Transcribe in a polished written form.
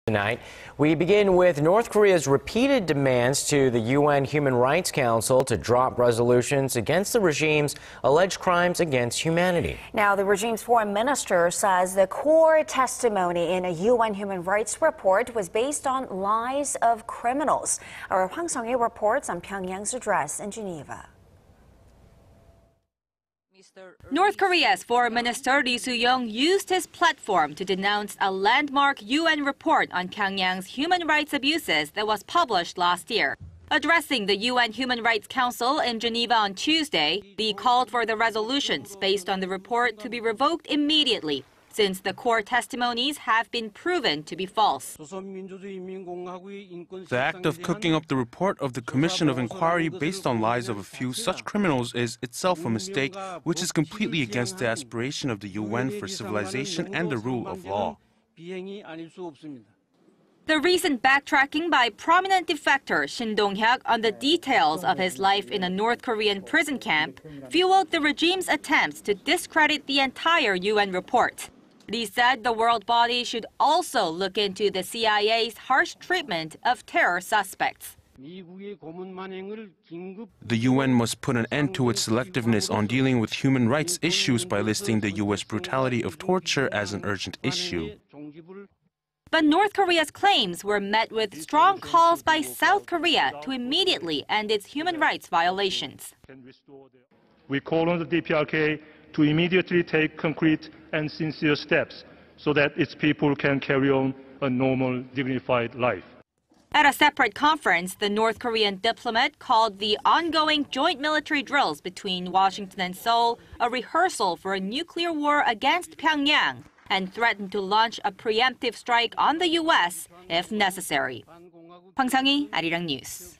Tonight, we begin with North Korea's repeated demands to the UN Human Rights Council to drop resolutions against the regime's alleged crimes against humanity. Now, the regime's foreign minister says the core testimony in a UN human rights report was based on lies of criminals. Our Hwang Sung-hee reports on Pyongyang's address in Geneva. North Korea's Foreign Minister Su-yong used his platform to denounce a landmark UN report on Pyongyang's human rights abuses that was published last year. Addressing the UN Human Rights Council in Geneva on Tuesday, Lee called for the resolutions based on the report to be revoked immediately, since the core testimonies have been proven to be false. The act of cooking up the report of the Commission of Inquiry based on lies of a few such criminals is itself a mistake, which is completely against the aspiration of the UN for civilization and the rule of law. The recent backtracking by prominent defector Shin Dong-hyuk on the details of his life in a North Korean prison camp fueled the regime's attempts to discredit the entire UN report. Lee said the world body should also look into the CIA's harsh treatment of terror suspects. The UN must put an end to its selectiveness on dealing with human rights issues by listing the U.S. brutality of torture as an urgent issue. But North Korea's claims were met with strong calls by South Korea to immediately end its human rights violations. We call on the DPRK to immediately take concrete and sincere steps so that its people can carry on a normal, dignified life. At a separate conference, the North Korean diplomat called the ongoing joint military drills between Washington and Seoul a rehearsal for a nuclear war against Pyongyang and threatened to launch a preemptive strike on the U.S. if necessary. Hwang Sung-hee, Arirang News.